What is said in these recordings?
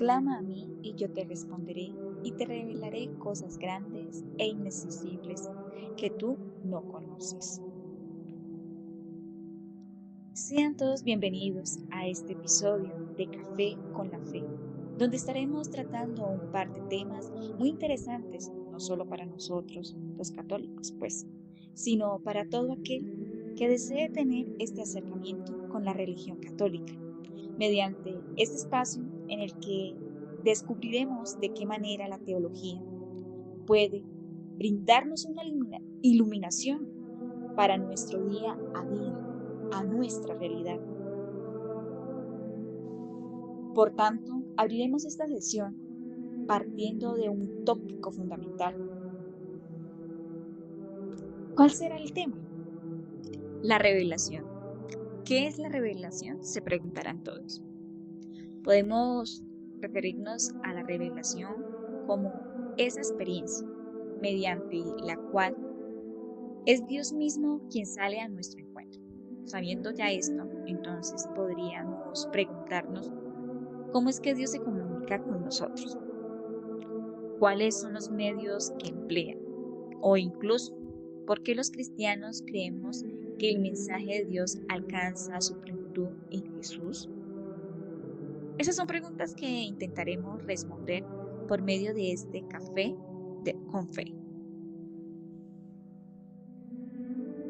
Clama a mí y yo te responderé y te revelaré cosas grandes e inaccesibles que tú no conoces. Sean todos bienvenidos a este episodio de Café con la Fe, donde estaremos tratando un par de temas muy interesantes, no solo para nosotros, los católicos, pues, sino para todo aquel que desee tener este acercamiento con la religión católica, mediante este espacio en el que descubriremos de qué manera la teología puede brindarnos una iluminación para nuestro día a día, a nuestra realidad. Por tanto, abriremos esta sesión partiendo de un tópico fundamental. ¿Cuál será el tema? La revelación. ¿Qué es la revelación? Se preguntarán todos. Podemos referirnos a la revelación como esa experiencia mediante la cual es Dios mismo quien sale a nuestro encuentro. Sabiendo ya esto, entonces podríamos preguntarnos cómo es que Dios se comunica con nosotros, cuáles son los medios que emplea o incluso por qué los cristianos creemos que el mensaje de Dios alcanza su plenitud en Jesús. Esas son preguntas que intentaremos responder por medio de este café con fe,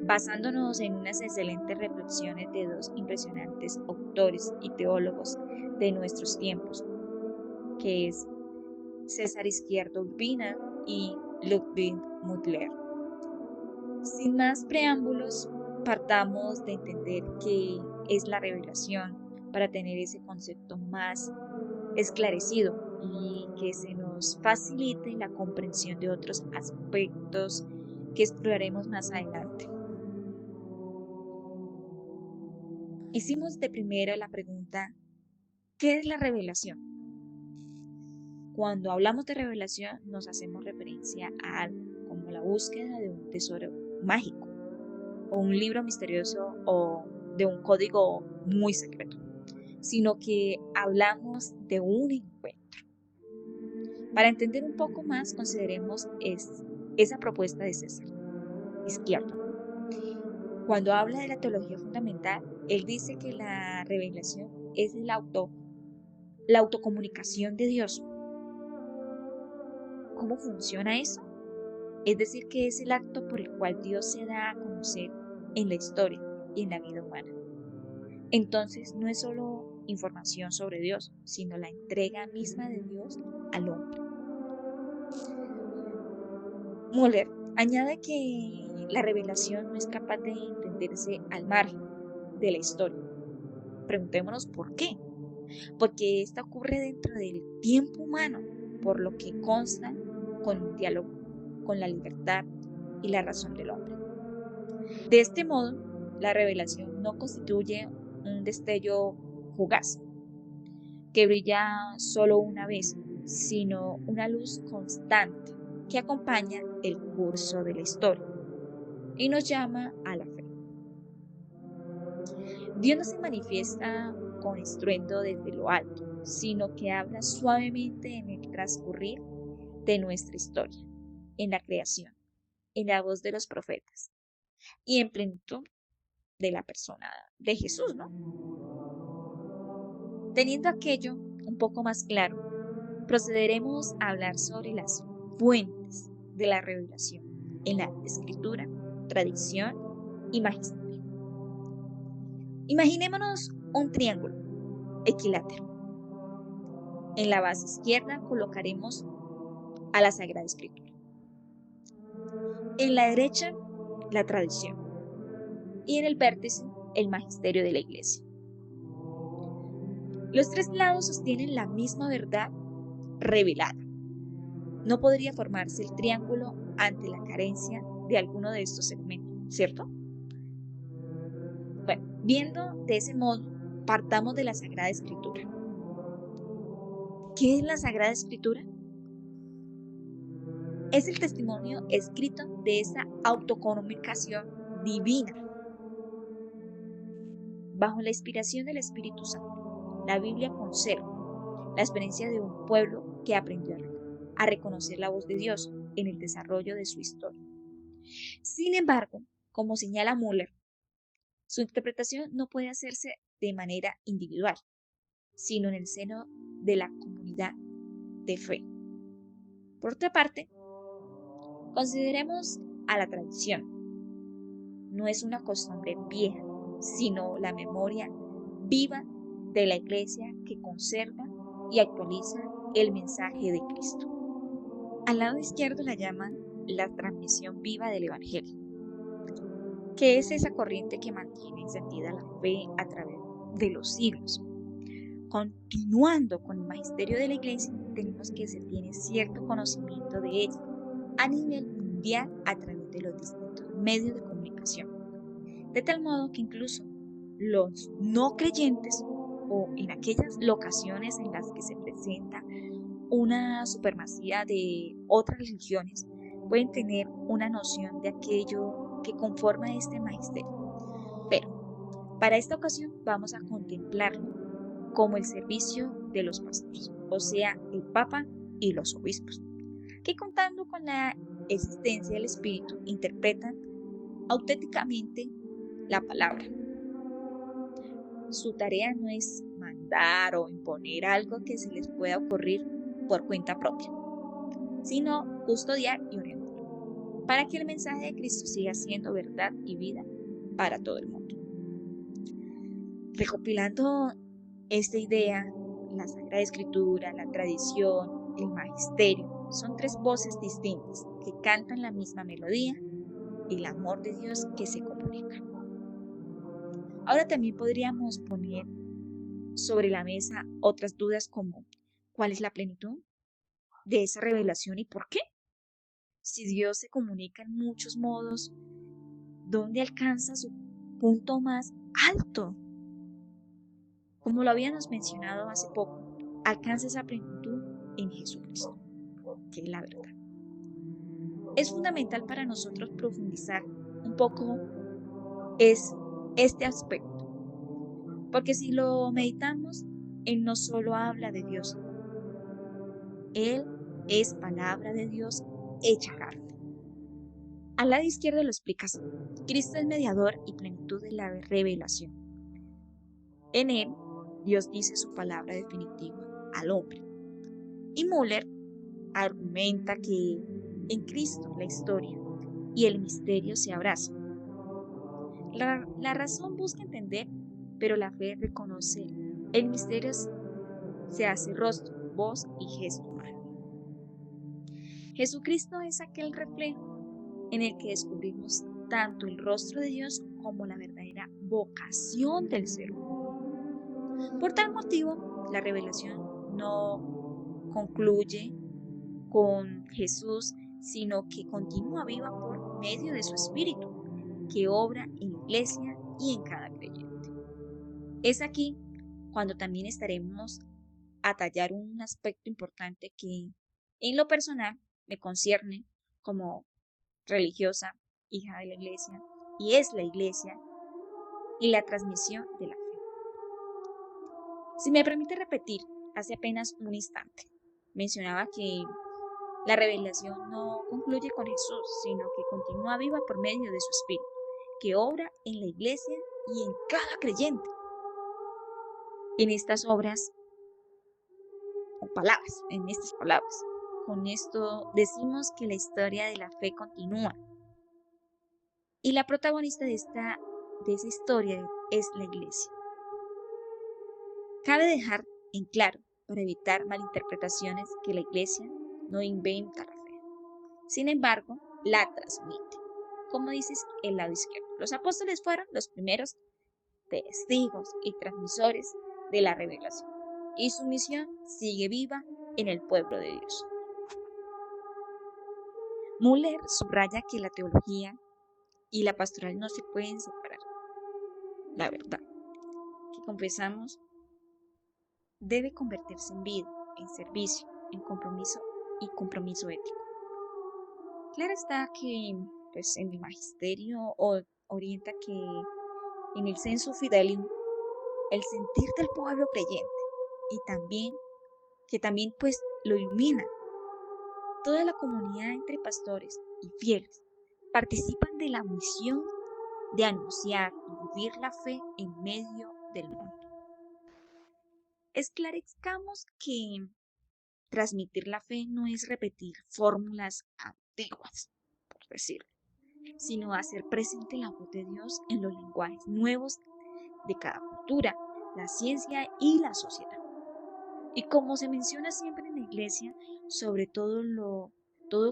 basándonos en unas excelentes reflexiones de dos impresionantes autores y teólogos de nuestros tiempos, que es César Izquierdo Urbina y Ludwig Müller. Sin más preámbulos, partamos de entender qué es la revelación para tener ese concepto más esclarecido y que se nos facilite la comprensión de otros aspectos que exploraremos más adelante. Hicimos de primera la pregunta, ¿qué es la revelación? Cuando hablamos de revelación nos hacemos referencia a algo como la búsqueda de un tesoro mágico o un libro misterioso o de un código muy secreto, sino que hablamos de un encuentro. Para entender un poco más, consideremos esa propuesta de César Izquierdo. Cuando habla de la teología fundamental, él dice que la revelación es la autocomunicación de Dios. ¿Cómo funciona eso? Es decir, que es el acto por el cual Dios se da a conocer en la historia y en la vida humana. Entonces, no es solo información sobre Dios, sino la entrega misma de Dios al hombre. Müller añade que la revelación no es capaz de entenderse al margen de la historia. Preguntémonos por qué. Porque esta ocurre dentro del tiempo humano, por lo que consta con un diálogo con la libertad y la razón del hombre. De este modo, la revelación no constituye un destello fugaz que brilla solo una vez, sino una luz constante que acompaña el curso de la historia y nos llama a la fe. Dios no se manifiesta con estruendo desde lo alto, sino que habla suavemente en el transcurrir de nuestra historia, en la creación, en la voz de los profetas y en plenitud de la persona de Jesús, ¿no? Teniendo aquello un poco más claro, procederemos a hablar sobre las fuentes de la revelación en la escritura, tradición y magisterio. Imaginémonos un triángulo equilátero. En la base izquierda colocaremos a la Sagrada Escritura. En la derecha, la tradición. Y en el vértice, el magisterio de la Iglesia. Los tres lados sostienen la misma verdad revelada. No podría formarse el triángulo ante la carencia de alguno de estos elementos, ¿cierto? Bueno, viendo de ese modo, partamos de la Sagrada Escritura. ¿Qué es la Sagrada Escritura? Es el testimonio escrito de esa autocomunicación divina. Bajo la inspiración del Espíritu Santo, la Biblia conserva la experiencia de un pueblo que aprendió a reconocer la voz de Dios en el desarrollo de su historia. Sin embargo, como señala Müller, su interpretación no puede hacerse de manera individual, sino en el seno de la comunidad de fe. Por otra parte, consideremos a la tradición. No es una costumbre vieja, sino la memoria viva de la Iglesia que conserva y actualiza el mensaje de Cristo. Al lado izquierdo la llaman la transmisión viva del Evangelio, que es esa corriente que mantiene encendida la fe a través de los siglos. Continuando con el magisterio de la Iglesia, tenemos que se tiene cierto conocimiento de ella a nivel mundial a través de los distintos medios de comunicación, de tal modo que incluso los no creyentes o en aquellas locaciones en las que se presenta una supremacía de otras religiones pueden tener una noción de aquello que conforma este magisterio. Pero para esta ocasión vamos a contemplarlo como el servicio de los pastores, o sea, el Papa y los obispos, que contando con la existencia del Espíritu interpretan auténticamente la palabra. Su tarea no es mandar o imponer algo que se les pueda ocurrir por cuenta propia, sino custodiar y orientar, para que el mensaje de Cristo siga siendo verdad y vida para todo el mundo. Recopilando esta idea, la Sagrada Escritura, la tradición, el magisterio, son tres voces distintas que cantan la misma melodía, el amor de Dios que se comunica. Ahora también podríamos poner sobre la mesa otras dudas como ¿cuál es la plenitud de esa revelación y por qué? Si Dios se comunica en muchos modos, ¿dónde alcanza su punto más alto? Como lo habíamos mencionado hace poco, alcanza esa plenitud en Jesucristo, que es la verdad. Es fundamental para nosotros profundizar un poco es este aspecto, porque si lo meditamos, Él no solo habla de Dios, Él es palabra de Dios hecha carne. Al lado izquierdo lo explica así. Cristo es mediador y plenitud de la revelación. En Él, Dios dice su palabra definitiva al hombre. Y Müller argumenta que en Cristo la historia y el misterio se abrazan. La razón busca entender, pero la fe reconoce. El misterio se hace rostro, voz y gesto humano. Jesucristo es aquel reflejo en el que descubrimos tanto el rostro de Dios como la verdadera vocación del ser humano. Por tal motivo, la revelación no concluye con Jesús, sino que continúa viva por medio de su Espíritu, que obra en la iglesia y en cada creyente. Es aquí cuando también estaremos a tallar un aspecto importante que en lo personal me concierne como religiosa, hija de la iglesia, y es la iglesia y la transmisión de la fe. Si me permite repetir, hace apenas un instante mencionaba que la revelación no concluye con Jesús, sino que continúa viva por medio de su Espíritu, que obra en la iglesia y en cada creyente. En estas obras o palabras, en estas palabras, con esto decimos que la historia de la fe continúa. Y la protagonista de esa historia es la iglesia. Cabe dejar en claro, para evitar malinterpretaciones, que la iglesia no inventa la fe. Sin embargo, la transmite. Como dices, el lado izquierdo. Los apóstoles fueron los primeros testigos y transmisores de la revelación. Y su misión sigue viva en el pueblo de Dios. Müller subraya que la teología y la pastoral no se pueden separar. La verdad que confesamos debe convertirse en vida, en servicio, en compromiso y compromiso ético. Claro está que pues, en el magisterio orienta que en el sensu fidelium, el sentir del pueblo creyente y también que también pues lo ilumina. Toda la comunidad entre pastores y fieles participan de la misión de anunciar y vivir la fe en medio del mundo. Esclarezcamos que transmitir la fe no es repetir fórmulas antiguas, por decirlo, sino hacer presente la voz de Dios en los lenguajes nuevos de cada cultura, la ciencia y la sociedad. Y como se menciona siempre en la iglesia, sobre todo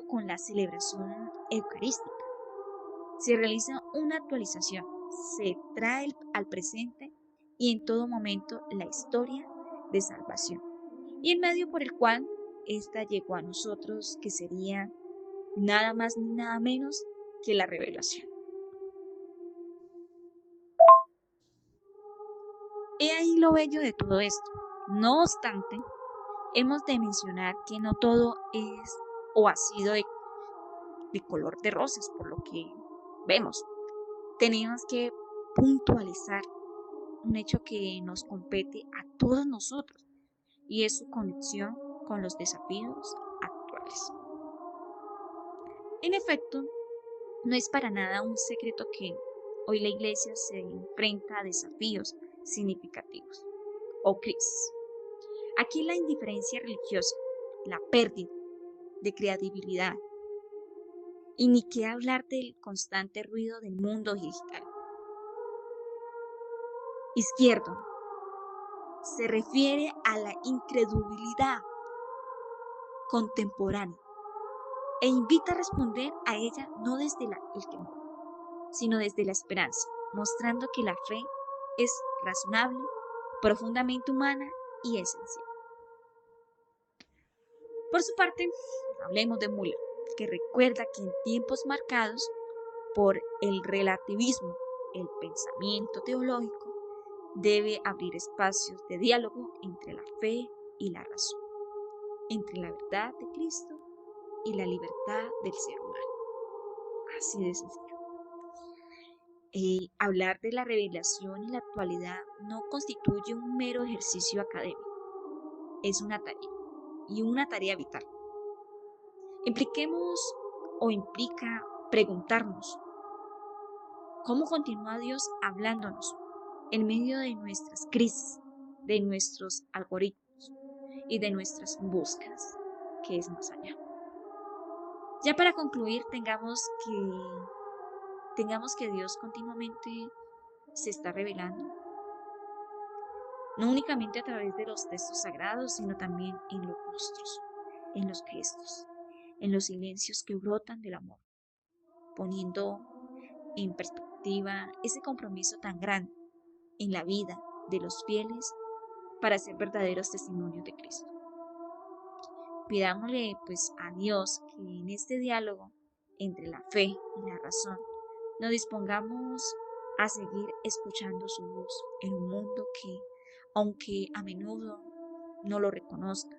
con la celebración eucarística, se realiza una actualización, se trae al presente y en todo momento la historia de salvación y el medio por el cual ésta llegó a nosotros, que sería nada más ni nada menos que la revelación. He ahí lo bello de todo esto. No obstante, hemos de mencionar que no todo es o ha sido de color de rosas, por lo que vemos. Tenemos que puntualizar un hecho que nos compete a todos nosotros y es su conexión con los desafíos actuales. En efecto, no es para nada un secreto que hoy la iglesia se enfrenta a desafíos significativos o crisis. Aquí la indiferencia religiosa, la pérdida de credibilidad y ni qué hablar del constante ruido del mundo digital. Izquierdo se refiere a la incredulidad contemporánea e invita a responder a ella no desde el temor, sino desde la esperanza, mostrando que la fe es razonable, profundamente humana y esencial. Por su parte, hablemos de Müller, que recuerda que en tiempos marcados por el relativismo, el pensamiento teológico debe abrir espacios de diálogo entre la fe y la razón, entre la verdad de Cristo y la libertad del ser humano. Así de sencillo. Hablar de la revelación y la actualidad no constituye un mero ejercicio académico, es una tarea y una tarea vital. Implica preguntarnos, ¿cómo continúa Dios hablándonos en medio de nuestras crisis, de nuestros algoritmos y de nuestras búsquedas, que es más allá? Ya para concluir, tengamos que Dios continuamente se está revelando, no únicamente a través de los textos sagrados, sino también en los rostros, en los gestos, en los silencios que brotan del amor, poniendo en perspectiva ese compromiso tan grande en la vida de los fieles para ser verdaderos testimonios de Cristo. Pidámosle pues a Dios que en este diálogo entre la fe y la razón nos dispongamos a seguir escuchando su voz en un mundo que, aunque a menudo no lo reconozca,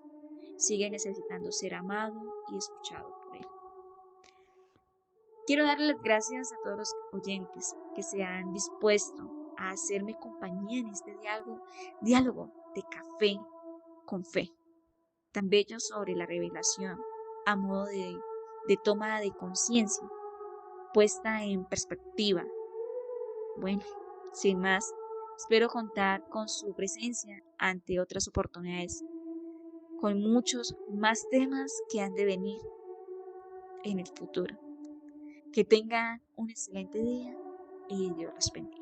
sigue necesitando ser amado y escuchado por Él. Quiero darle las gracias a todos los oyentes que se han dispuesto a hacerme compañía en este diálogo de café con fe, tan bello sobre la revelación a modo de toma de conciencia, puesta en perspectiva. Bueno, sin más, espero contar con su presencia ante otras oportunidades, con muchos más temas que han de venir en el futuro. Que tengan un excelente día y Dios los bendiga.